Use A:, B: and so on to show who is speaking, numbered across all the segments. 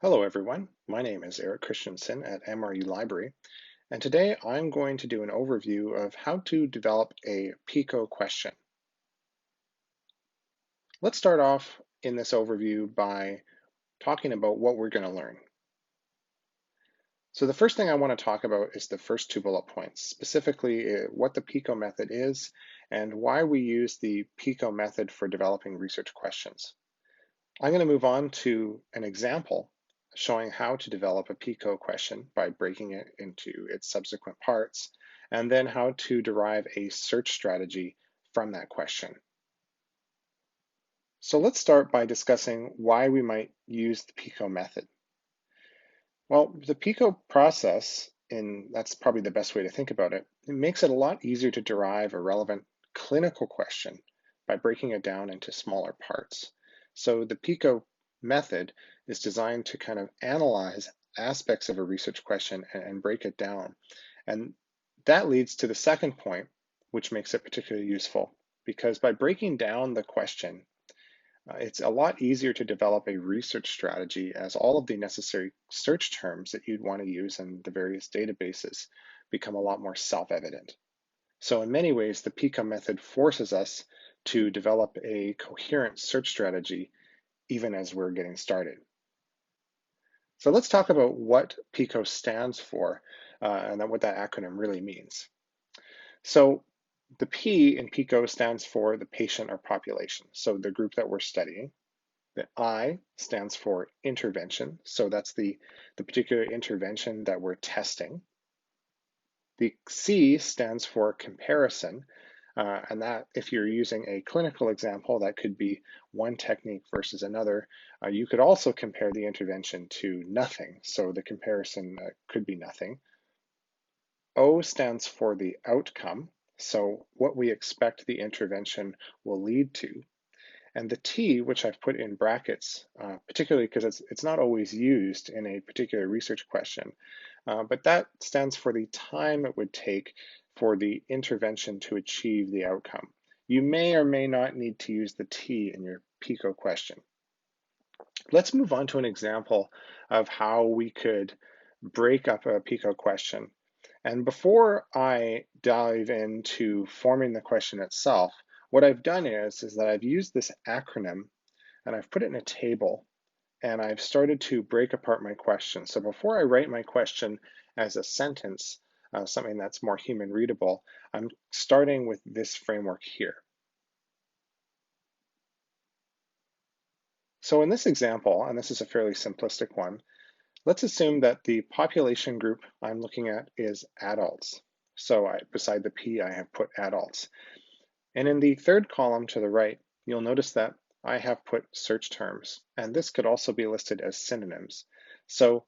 A: Hello everyone, my name is Eric Christensen at MRU Library, and today I'm going to do an overview of how to develop a PICO question. Let's start off in this overview by talking about what we're going to learn. So the first thing I want to talk about is the first two bullet points, specifically what the PICO method is and why we use the PICO method for developing research questions. I'm going to move on to an example showing how to develop a PICO question by breaking it into its subsequent parts, and then how to derive a search strategy from that question. So let's start by discussing why we might use the PICO method. Well, the PICO process, and that's probably the best way to think about it, it makes it a lot easier to derive a relevant clinical question by breaking it down into smaller parts. So the PICO method is designed to kind of analyze aspects of a research question and break it down. And that leads to the second point, which makes it particularly useful, because by breaking down the question, it's a lot easier to develop a research strategy as all of the necessary search terms that you'd want to use in the various databases become a lot more self-evident. So in many ways, the PICO method forces us to develop a coherent search strategy even as we're getting started. So let's talk about what PICO stands for and then what that acronym really means. So the P in PICO stands for the patient or population, so the group that we're studying. The I stands for intervention, so that's the particular intervention that we're testing. The C stands for comparison, and that if you're using a clinical example, that could be one technique versus another. You could also compare the intervention to nothing, so the comparison could be nothing. O stands for the outcome, so what we expect the intervention will lead to. And the T, which I've put in brackets, particularly because it's not always used in a particular research question, but that stands for the time it would take for the intervention to achieve the outcome. You may or may not need to use the T in your PICO question. Let's move on to an example of how we could break up a PICO question. And before I dive into forming the question itself, what I've done is that I've used this acronym and I've put it in a table and I've started to break apart my question. So before I write my question as a sentence, something that's more human readable, I'm starting with this framework here. So in this example, and this is a fairly simplistic one, let's assume that the population group I'm looking at is adults. So beside the P, I have put adults. And in the third column to the right, you'll notice that I have put search terms, and this could also be listed as synonyms. So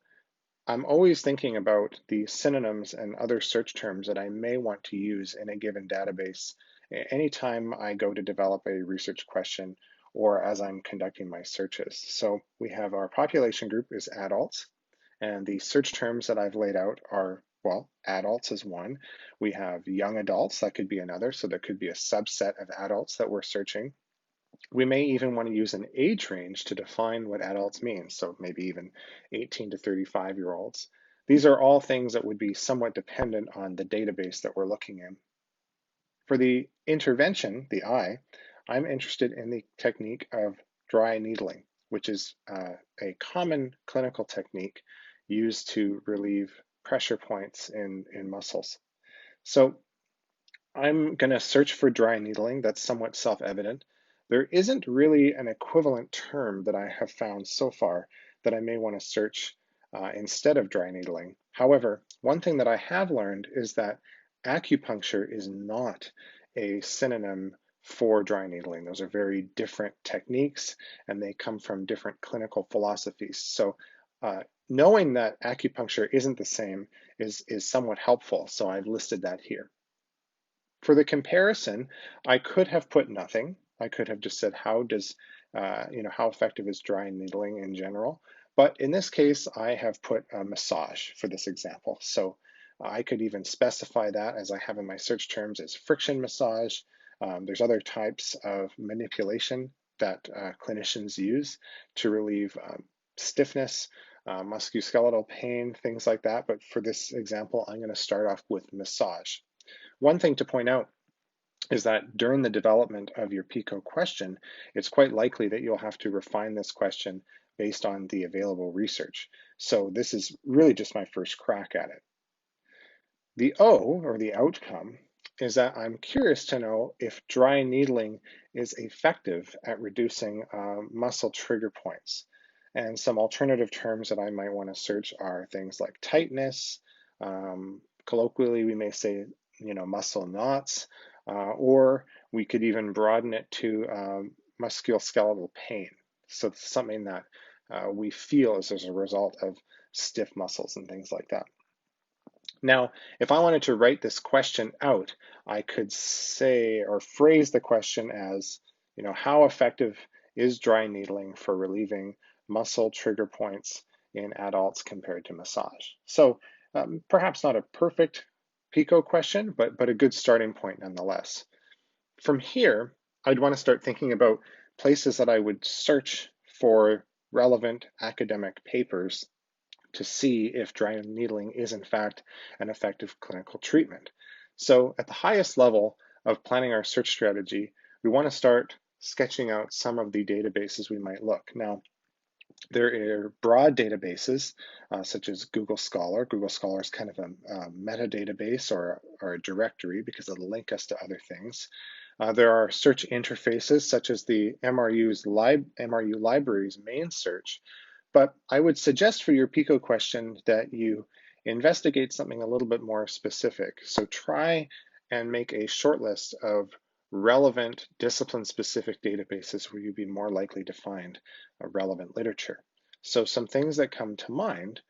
A: I'm always thinking about the synonyms and other search terms that I may want to use in a given database anytime I go to develop a research question or as I'm conducting my searches. So we have our population group is adults, and the search terms that I've laid out are, well, adults is one. We have young adults, that could be another. So there could be a subset of adults that we're searching. We may even want to use an age range to define what adults means, so maybe even 18 to 35-year-olds. These are all things that would be somewhat dependent on the database that we're looking in. For the intervention, the I, I'm interested in the technique of dry needling, which is a common clinical technique used to relieve pressure points in muscles. So I'm going to search for dry needling. That's somewhat self-evident. There isn't really an equivalent term that I have found so far that I may want to search instead of dry needling. However, one thing that I have learned is that acupuncture is not a synonym for dry needling. Those are very different techniques and they come from different clinical philosophies. So knowing that acupuncture isn't the same is somewhat helpful. So I've listed that here. For the comparison, I could have put nothing. I could have just said, how does, how effective is dry needling in general? But in this case, I have put a massage for this example. So I could even specify that as I have in my search terms as friction massage. There's other types of manipulation that clinicians use to relieve stiffness musculoskeletal pain, things like that. But for this example, I'm going to start off with massage. One thing to point out is that during the development of your PICO question, it's quite likely that you'll have to refine this question based on the available research. So this is really just my first crack at it. The O, or the outcome, is that I'm curious to know if dry needling is effective at reducing muscle trigger points. And some alternative terms that I might want to search are things like tightness. Colloquially, we may say, muscle knots, or we could even broaden it to musculoskeletal pain. So it's something that we feel as a result of stiff muscles and things like that. Now, if I wanted to write this question out, I could say or phrase the question as, how effective is dry needling for relieving muscle trigger points in adults compared to massage? So perhaps not a perfect PICO question, but a good starting point nonetheless. From here, I'd want to start thinking about places that I would search for relevant academic papers to see if dry needling is in fact an effective clinical treatment. So at the highest level of planning our search strategy, we want to start sketching out some of the databases we might look. Now, there are broad databases such as Google Scholar. Google Scholar is kind of a metadatabase or a directory because it'll link us to other things. There are search interfaces such as the MRU Libraries main search, but I would suggest for your PICO question that you investigate something a little bit more specific. So try and make a short list of relevant discipline-specific databases where you'd be more likely to find a relevant literature. So some things that come to mind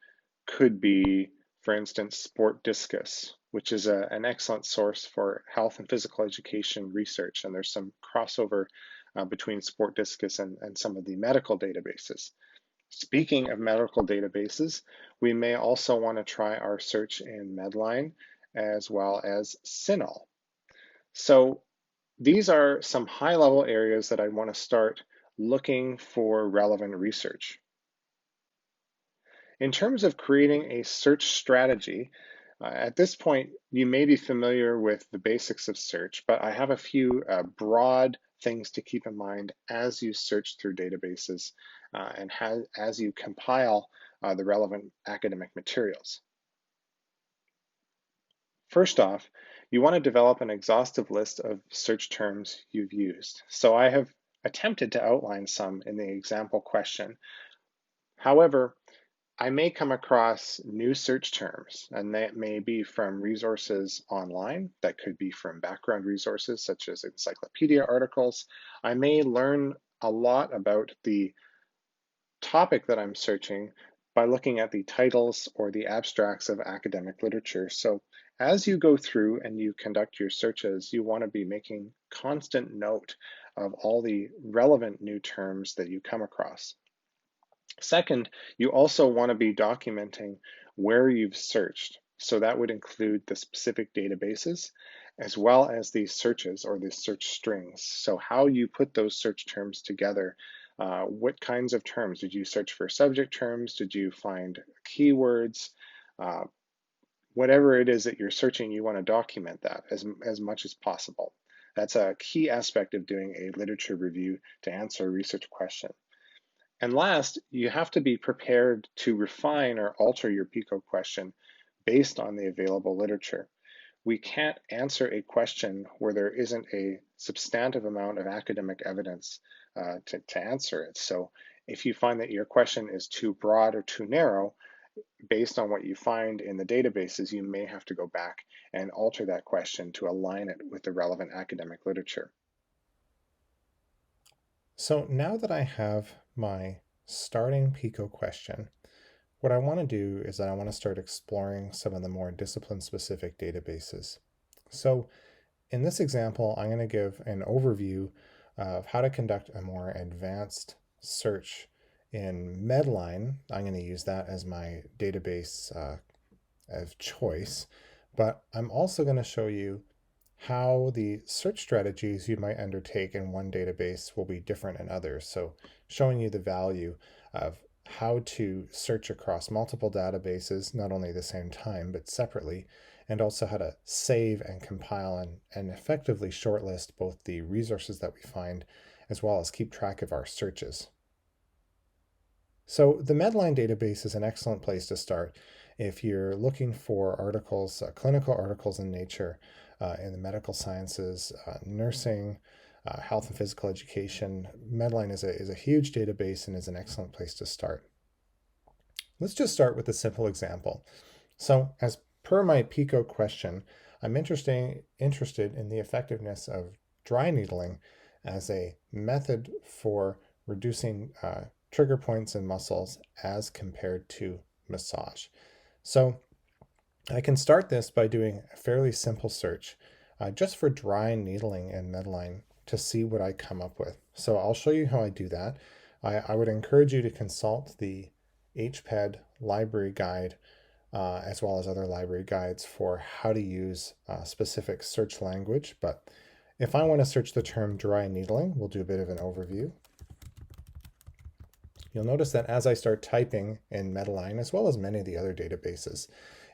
A: could be, for instance, SportDiscus, which is an excellent source for health and physical education research. And there's some crossover between SportDiscus and some of the medical databases. Speaking of medical databases, we may also want to try our search in MEDLINE as well as CINAHL. So these are some high-level areas that I want to start looking for relevant research. In terms of creating a search strategy, at this point, you may be familiar with the basics of search, but I have a few broad things to keep in mind as you search through databases and as you compile the relevant academic materials. First off, you want to develop an exhaustive list of search terms you've used. So I have attempted to outline some in the example question. However, I may come across new search terms, and that may be from resources online, that could be from background resources such as encyclopedia articles. I may learn a lot about the topic that I'm searching by looking at the titles or the abstracts of academic literature. So as you go through and you conduct your searches, you want to be making constant note of all the relevant new terms that you come across. Second, you also want to be documenting where you've searched. So that would include the specific databases as well as the searches or the search strings. So how you put those search terms together. What kinds of terms? Did you search for subject terms? Did you find keywords? Whatever it is that you're searching, you want to document that as much as possible. That's a key aspect of doing a literature review to answer a research question. And last, you have to be prepared to refine or alter your PICO question based on the available literature. We can't answer a question where there isn't a substantive amount of academic evidence to answer it. So if you find that your question is too broad or too narrow, based on what you find in the databases, you may have to go back and alter that question to align it with the relevant academic literature.
B: So now that I have my starting PICO question, what I want to do is that I want to start exploring some of the more discipline-specific databases. So in this example, I'm going to give an overview of how to conduct a more advanced search in Medline. I'm going to use that as my database of choice, but I'm also going to show you how the search strategies you might undertake in one database will be different in others. So showing you the value of how to search across multiple databases, not only at the same time, but separately, and also how to save and compile and effectively shortlist both the resources that we find as well as keep track of our searches. So the MEDLINE database is an excellent place to start if you're looking for articles, clinical articles in Nature, in the medical sciences, nursing, health and physical education. MEDLINE is a huge database and is an excellent place to start. Let's just start with a simple example. So as per my PICO question, I'm interested in the effectiveness of dry needling as a method for reducing trigger points in muscles as compared to massage. So I can start this by doing a fairly simple search just for dry needling in MEDLINE to see what I come up with. So I'll show you how I do that. I would encourage you to consult the HPED library guide as well as other library guides for how to use specific search language. But if I want to search the term dry needling, we'll do a bit of an overview. You'll notice that as I start typing in MEDLINE, as well as many of the other databases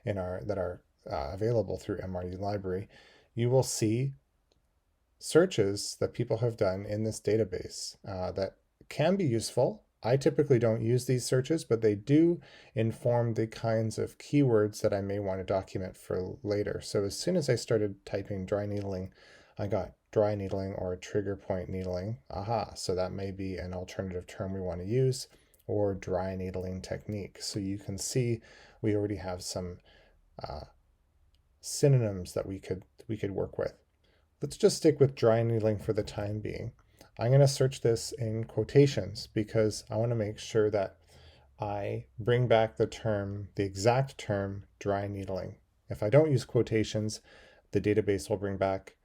B: that are available through MRU Library, you will see searches that people have done in this database that can be useful. I typically don't use these searches, but they do inform the kinds of keywords that I may want to document for later. So as soon as I started typing dry needling, I got dry needling or trigger point needling. Aha, so that may be an alternative term we want to use, or dry needling technique. So you can see we already have some synonyms that we could work with. Let's just stick with dry needling for the time being. I'm going to search this in quotations because I want to make sure that I bring back the exact term dry needling. If I don't use quotations, the database will bring back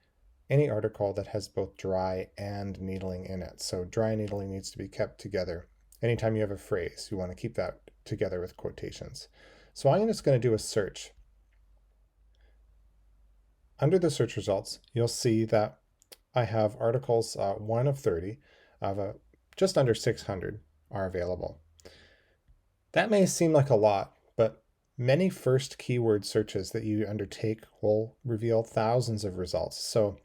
B: any article that has both dry and needling in it. So dry needling needs to be kept together. Anytime you have a phrase, you want to keep that together with quotations. So I'm just going to do a search. Under the search results, you'll see that I have articles 1 of 30 of just under 600 are available. That may seem like a lot, but many first keyword searches that you undertake will reveal thousands of results. So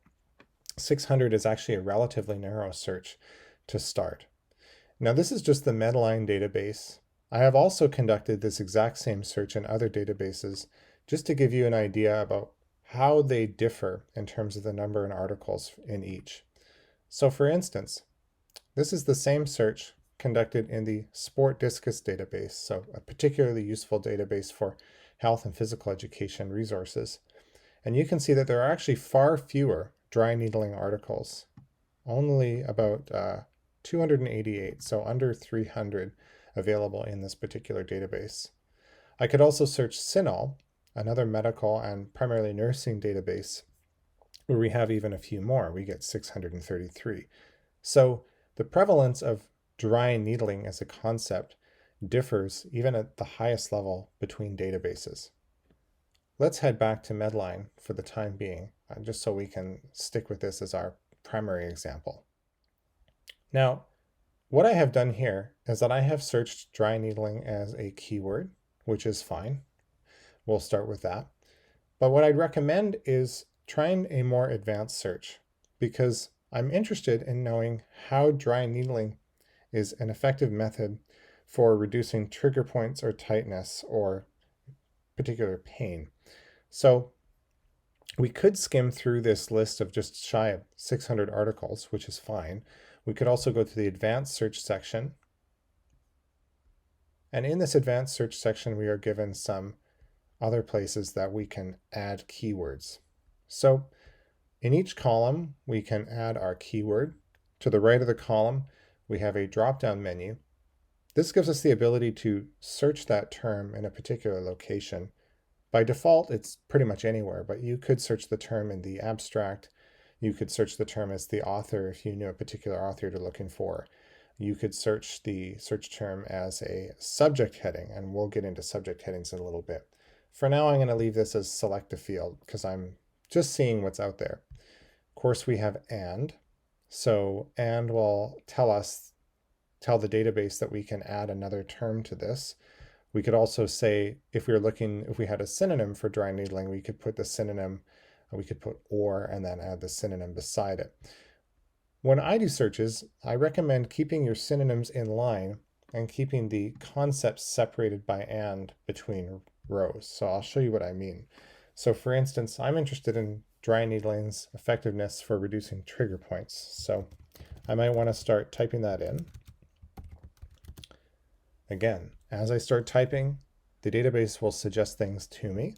B: 600 is actually a relatively narrow search to start. Now this is just the MEDLINE database. I have also conducted this exact same search in other databases just to give you an idea about how they differ in terms of the number of articles in each. So for instance, this is the same search conducted in the SportDiscus database, so a particularly useful database for health and physical education resources. And you can see that there are actually far fewer dry needling articles, only about 288, so under 300 available in this particular database. I could also search CINAHL, another medical and primarily nursing database, where we have even a few more. We get 633. So the prevalence of dry needling as a concept differs even at the highest level between databases. Let's head back to MEDLINE for the time being, just so we can stick with this as our primary example. Now, what I have done here is that I have searched dry needling as a keyword, which is fine. We'll start with that. But what I'd recommend is trying a more advanced search because I'm interested in knowing how dry needling is an effective method for reducing trigger points or tightness or particular pain. So we could skim through this list of just shy of 600 articles, which is fine. We could also go to the advanced search section. And in this advanced search section, we are given some other places that we can add keywords. So in each column, we can add our keyword. To the right of the column, we have a drop-down menu. This gives us the ability to search that term in a particular location. By default, it's pretty much anywhere, but you could search the term in the abstract. You could search the term as the author if you knew a particular author you're looking for. You could search the search term as a subject heading, and we'll get into subject headings in a little bit. For now, I'm going to leave this as select a field because I'm just seeing what's out there. Of course, we have and. So and will tell us tell the database that we can add another term to this. We could also say, if we had a synonym for dry needling, we could put the synonym, we could put or, and then add the synonym beside it. When I do searches, I recommend keeping your synonyms in line and keeping the concepts separated by and between rows. So I'll show you what I mean. So for instance, I'm interested in dry needling's effectiveness for reducing trigger points. So I might want to start typing that in. Again, as I start typing, the database will suggest things to me.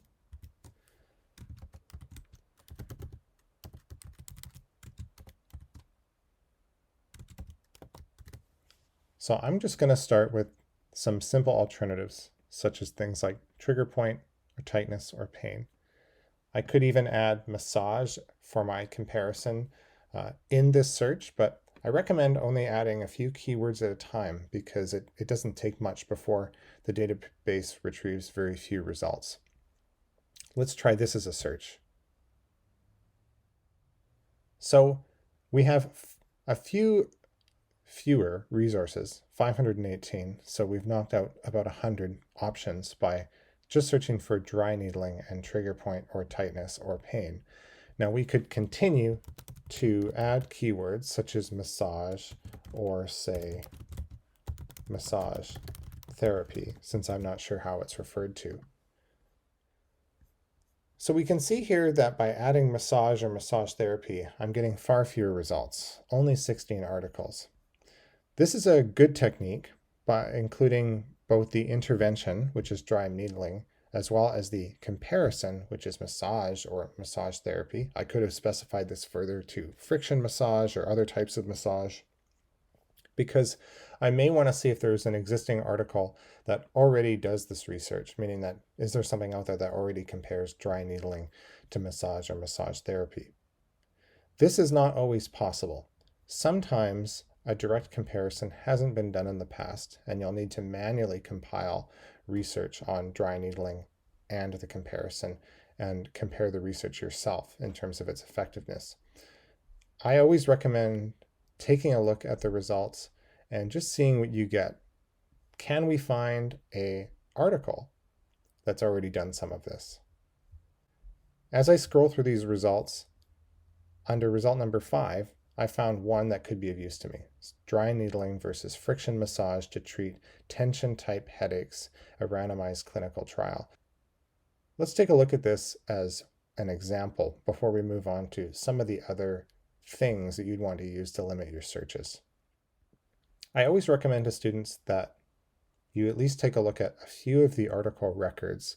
B: So I'm just going to start with some simple alternatives, such as things like trigger point, or tightness, or pain. I could even add massage for my comparison in this search, but I recommend only adding a few keywords at a time because it doesn't take much before the database retrieves very few results. Let's try this as a search. So we have a fewer resources, 518. So we've knocked out about 100 options by just searching for dry needling and trigger point or tightness or pain. Now we could continue to add keywords such as massage or say massage therapy, since I'm not sure how it's referred to. So we can see here that by adding massage or massage therapy, I'm getting far fewer results, only 16 articles. This is a good technique by including both the intervention, which is dry needling, as well as the comparison, which is massage or massage therapy. I could have specified this further to friction massage or other types of massage, because I may want to see if there's an existing article that already does this research, meaning that is there something out there that already compares dry needling to massage or massage therapy? This is not always possible. Sometimes a direct comparison hasn't been done in the past, and you'll need to manually compile research on dry needling and the comparison and compare the research yourself in terms of its effectiveness. I always recommend taking a look at the results and just seeing what you get. Can we find an article that's already done some of this? As I scroll through these results, under result number 5, I found one that could be of use to me. It's dry needling versus friction massage to treat tension-type headaches, a randomized clinical trial. Let's take a look at this as an example before we move on to some of the other things that you'd want to use to limit your searches. I always recommend to students that you at least take a look at a few of the article records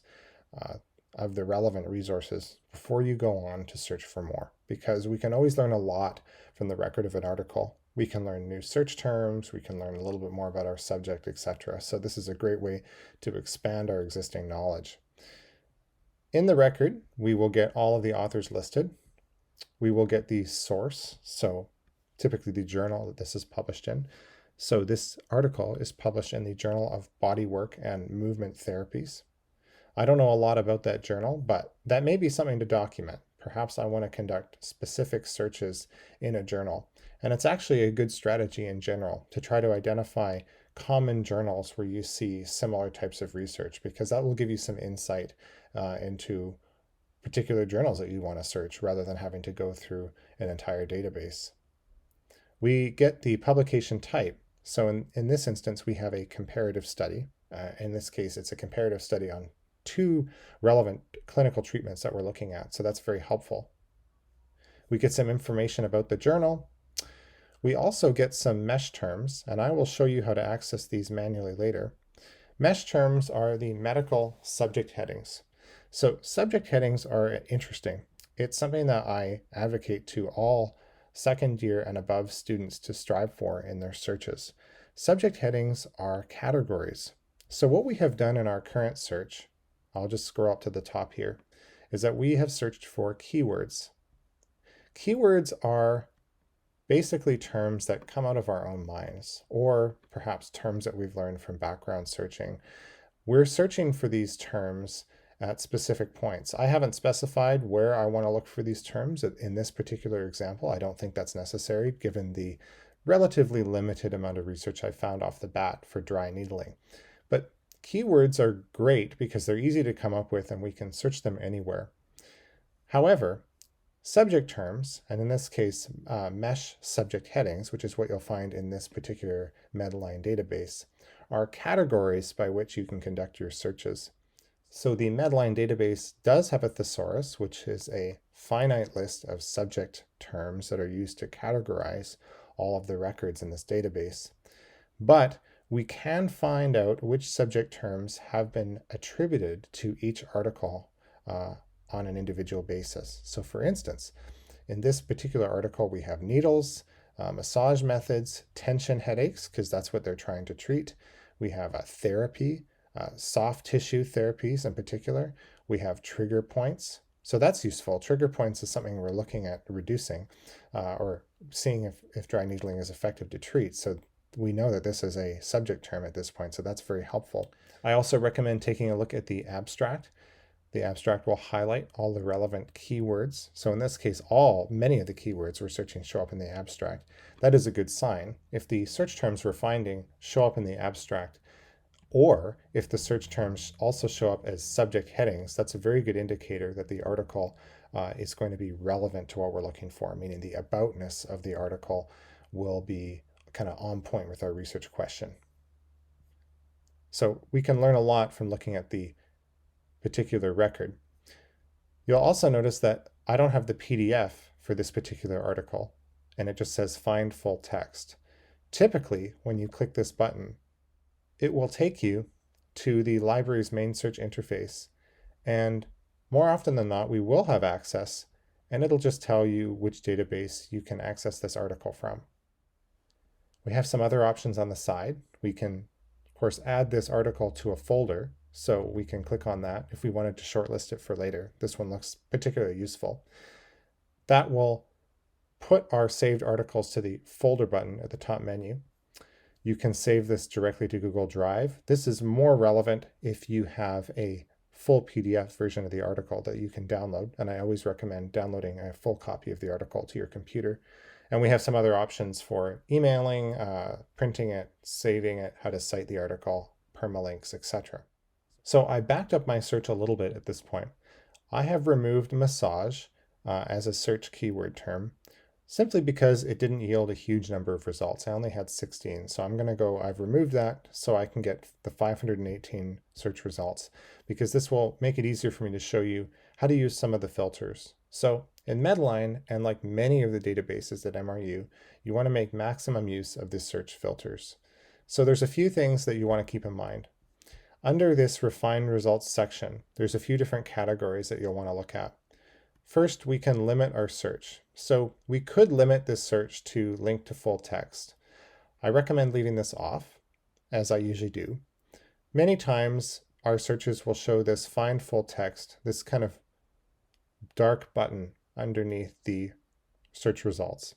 B: of the relevant resources before you go on to search for more, because we can always learn a lot from the record of an article. We can learn new search terms, we can learn a little bit more about our subject, etc. So this is a great way to expand our existing knowledge. In the record, we will get all of the authors listed. We will get the source, so typically the journal that this is published in. So this article is published in the Journal of Bodywork and Movement Therapies. I don't know a lot about that journal, but that may be something to document. Perhaps I want to conduct specific searches in a journal. And it's actually a good strategy in general to try to identify common journals where you see similar types of research, because that will give you some insight into particular journals that you want to search rather than having to go through an entire database. We get the publication type. So in this instance, we have a comparative study. In this case, it's a comparative study on 2 relevant clinical treatments that we're looking at. So that's very helpful. We get some information about the journal. We also get some mesh terms, and I will show you how to access these manually later. Mesh terms are the medical subject headings. So subject headings are interesting. It's something that I advocate to all second year and above students to strive for in their searches. Subject headings are categories. So what we have done in our current search, I'll just scroll up to the top here, is that we have searched for keywords. Keywords are basically terms that come out of our own minds, or perhaps terms that we've learned from background searching. We're searching for these terms at specific points. I haven't specified where I want to look for these terms in this particular example. I don't think that's necessary given the relatively limited amount of research I found off the bat for dry needling. But keywords are great because they're easy to come up with and we can search them anywhere. However, subject terms, and in this case, mesh subject headings, which is what you'll find in this particular MEDLINE database, are categories by which you can conduct your searches. So the MEDLINE database does have a thesaurus, which is a finite list of subject terms that are used to categorize all of the records in this database. But we can find out which subject terms have been attributed to each article on an individual basis. So for instance, in this particular article, we have needles, massage methods, tension headaches, because that's what they're trying to treat. We have therapy, soft tissue therapies in particular. We have trigger points. So that's useful. Trigger points is something we're looking at reducing or seeing if dry needling is effective to treat. So we know that this is a subject term at this point, so that's very helpful. I also recommend taking a look at the abstract. The abstract will highlight all the relevant keywords. So in this case, many of the keywords we're searching show up in the abstract. That is a good sign. If the search terms we're finding show up in the abstract, or if the search terms also show up as subject headings, that's a very good indicator that the article is going to be relevant to what we're looking for, meaning the aboutness of the article will be kind of on point with our research question. So we can learn a lot from looking at the particular record. You'll also notice that I don't have the PDF for this particular article, and it just says find full text. Typically, when you click this button, it will take you to the library's main search interface, and more often than not, we will have access, and it'll just tell you which database you can access this article from. We have some other options on the side. We can, of course, add this article to a folder, so we can click on that if we wanted to shortlist it for later. This one looks particularly useful. That will put our saved articles to the folder button at the top menu. You can save this directly to Google Drive. This is more relevant if you have a full PDF version of the article that you can download, and I always recommend downloading a full copy of the article to your computer. And we have some other options for emailing, printing it, saving it, how to cite the article, permalinks, etc. So I backed up my search a little bit at this point. I have removed massage as a search keyword term simply because it didn't yield a huge number of results. I only had 16. So I've removed that so I can get the 518 search results, because this will make it easier for me to show you how to use some of the filters. So in MEDLINE, and like many of the databases at MRU, you want to make maximum use of the search filters. So there's a few things that you want to keep in mind. Under this refined results section, there's a few different categories that you'll want to look at. First, we can limit our search. So we could limit this search to link to full text. I recommend leaving this off, as I usually do. Many times our searches will show this find full text, this kind of dark button underneath the search results.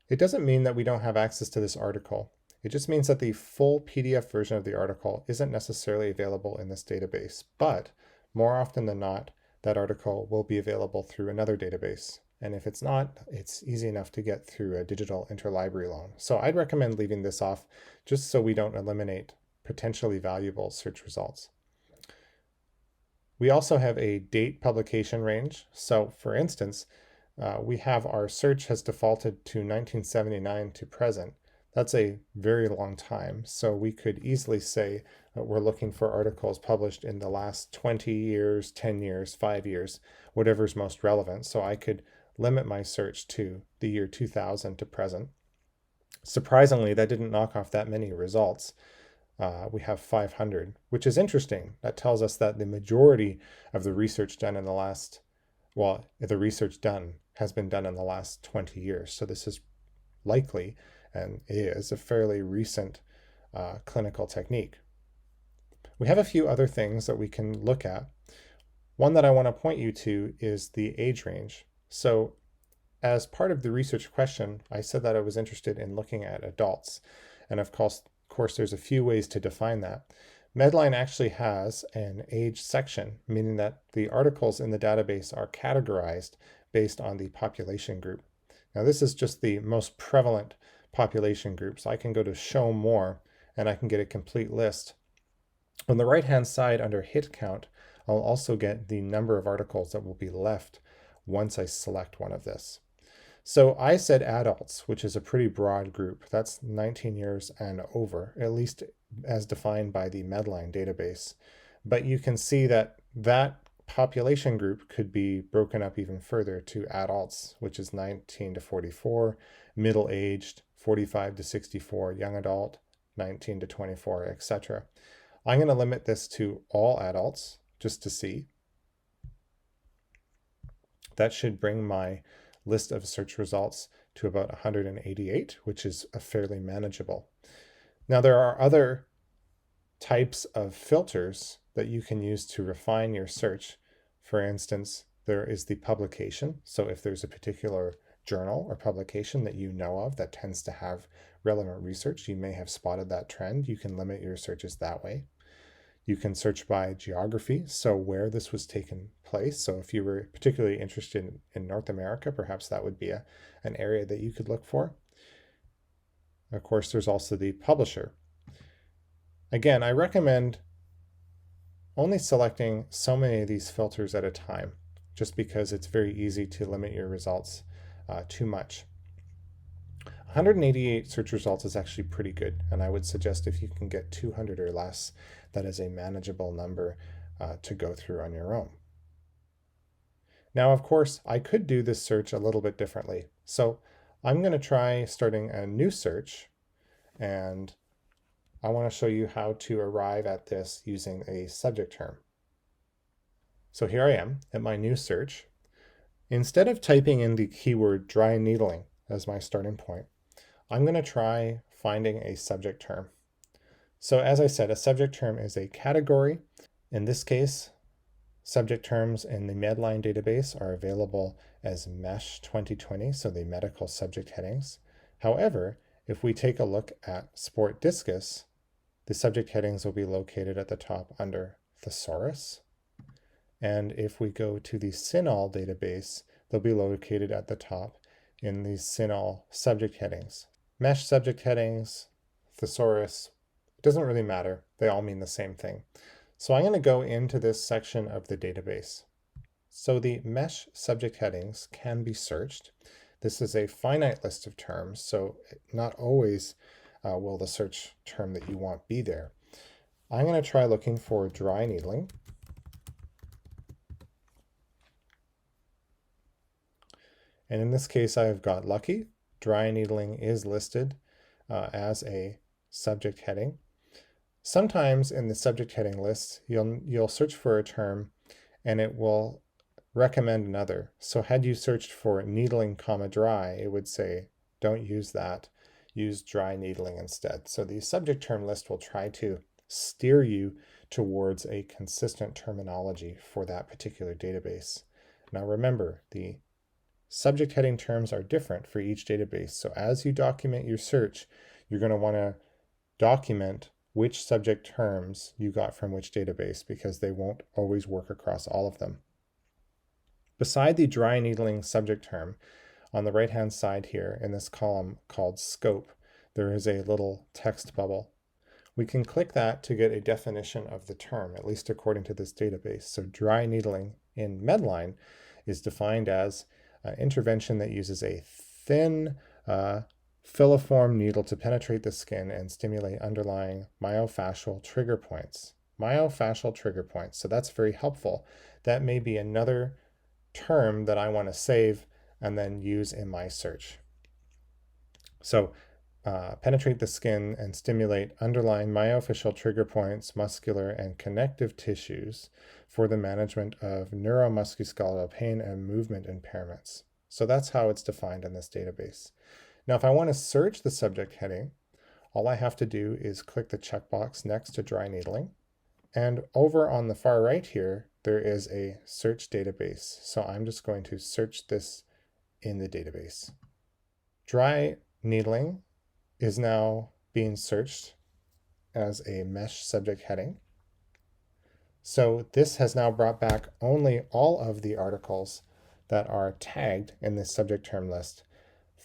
B: It doesn't mean that we don't have access to this article. It just means that the full PDF version of the article isn't necessarily available in this database, but more often than not, that article will be available through another database. And if it's not, it's easy enough to get through a digital interlibrary loan. So I'd recommend leaving this off just so we don't eliminate potentially valuable search results. We also have a date publication range. So for instance, we have our search has defaulted to 1979 to present. That's a very long time. So we could easily say that we're looking for articles published in the last 20 years, 10 years, 5 years, whatever's most relevant. So I could limit my search to the year 2000 to present. Surprisingly, that didn't knock off that many results. We have 500, which is interesting. That tells us that the majority of the research done in the last, the research done has been done in the last 20 years. So this is likely and is a fairly recent clinical technique. We have a few other things that we can look at. One that I want to point you to is the age range. So as part of the research question, I said that I was interested in looking at adults. And of course, there's a few ways to define that. MEDLINE actually has an age section, meaning that the articles in the database are categorized based on the population group. Now, this is just the most prevalent population groups. I can go to show more and I can get a complete list. On the right-hand side under hit count, I'll also get the number of articles that will be left once I select one of this. So I said adults, which is a pretty broad group. That's 19 years and over, at least as defined by the MEDLINE database. But you can see that that population group could be broken up even further to adults, which is 19 to 44, middle-aged, 45 to 64, young adult, 19 to 24, etc. I'm going to limit this to all adults just to see. That should bring my list of search results to about 188, which is a fairly manageable. Now there are other types of filters that you can use to refine your search. For instance, there is the publication. So if there's a particular journal or publication that you know of that tends to have relevant research, you may have spotted that trend. You can limit your searches that way. You can search by geography, so where this was taken place. So if you were particularly interested in North America, perhaps that would be an area that you could look for. Of course, there's also the publisher. Again, I recommend only selecting so many of these filters at a time, just because it's very easy to limit your results too much. 188 search results is actually pretty good, and I would suggest if you can get 200 or less, that is a manageable number to go through on your own. Now, of course, I could do this search a little bit differently. So I'm going to try starting a new search, and I want to show you how to arrive at this using a subject term. So here I am at my new search. Instead of typing in the keyword dry needling as my starting point, I'm going to try finding a subject term. So as I said, a subject term is a category. In this case, subject terms in the MEDLINE database are available as MESH 2020, so the medical subject headings. However, if we take a look at SportDiscus, the subject headings will be located at the top under thesaurus. And if we go to the CINAHL database, they'll be located at the top in the CINAHL subject headings. MESH subject headings, thesaurus, it doesn't really matter. They all mean the same thing. So I'm going to go into this section of the database. So the MESH subject headings can be searched. This is a finite list of terms, so not always will the search term that you want be there. I'm going to try looking for dry needling. And in this case, I've got lucky. Dry needling is listed as a subject heading. Sometimes in the subject heading list, you'll search for a term and it will recommend another. So had you searched for needling, dry, it would say, don't use that, use dry needling instead. So the subject term list will try to steer you towards a consistent terminology for that particular database. Now remember, the subject heading terms are different for each database. So as you document your search, you're going to want to document which subject terms you got from which database, because they won't always work across all of them. Beside the dry needling subject term, on the right-hand side here in this column called scope, there is a little text bubble. We can click that to get a definition of the term, at least according to this database. So dry needling in MEDLINE is defined as intervention that uses a thin filiform needle to penetrate the skin and stimulate underlying myofascial trigger points. Myofascial trigger points. So that's very helpful. That may be another term that I want to save and then use in my search. So penetrate the skin and stimulate underlying myofascial trigger points, muscular and connective tissues for the management of neuromusculoskeletal pain and movement impairments. So that's how it's defined in this database. Now, if I want to search the subject heading, all I have to do is click the checkbox next to dry needling. And over on the far right here, there is a search database. So I'm just going to search this in the database. Dry needling is now being searched as a MESH subject heading. So this has now brought back only all of the articles that are tagged in this subject term list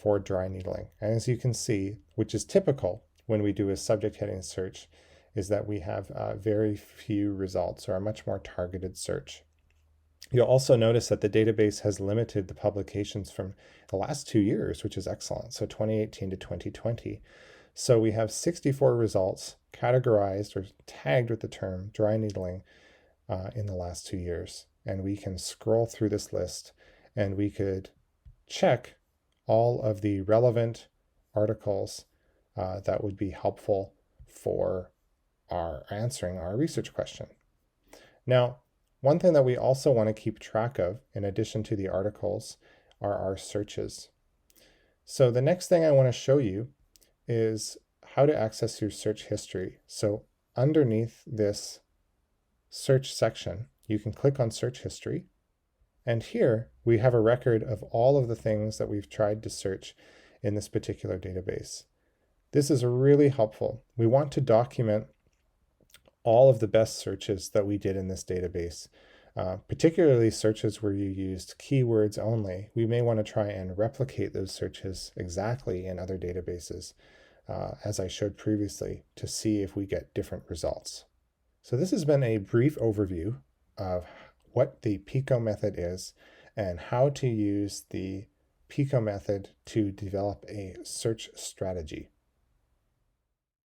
B: for dry needling. And as you can see, which is typical when we do a subject heading search, is that we have very few results or a much more targeted search. You'll also notice that the database has limited the publications from the last 2 years, which is excellent. So 2018 to 2020. So we have 64 results categorized or tagged with the term dry needling in the last 2 years. And we can scroll through this list and we could check all of the relevant articles that would be helpful for our answering our research question. Now, one thing that we also want to keep track of, in addition to the articles, are our searches. So the next thing I want to show you is how to access your search history. So underneath this search section, you can click on search history. And here we have a record of all of the things that we've tried to search in this particular database. This is really helpful. We want to document all of the best searches that we did in this database, particularly searches where you used keywords only. We may want to try and replicate those searches exactly in other databases, as I showed previously, to see if we get different results. So this has been a brief overview of what the PICO method is and how to use the PICO method to develop a search strategy.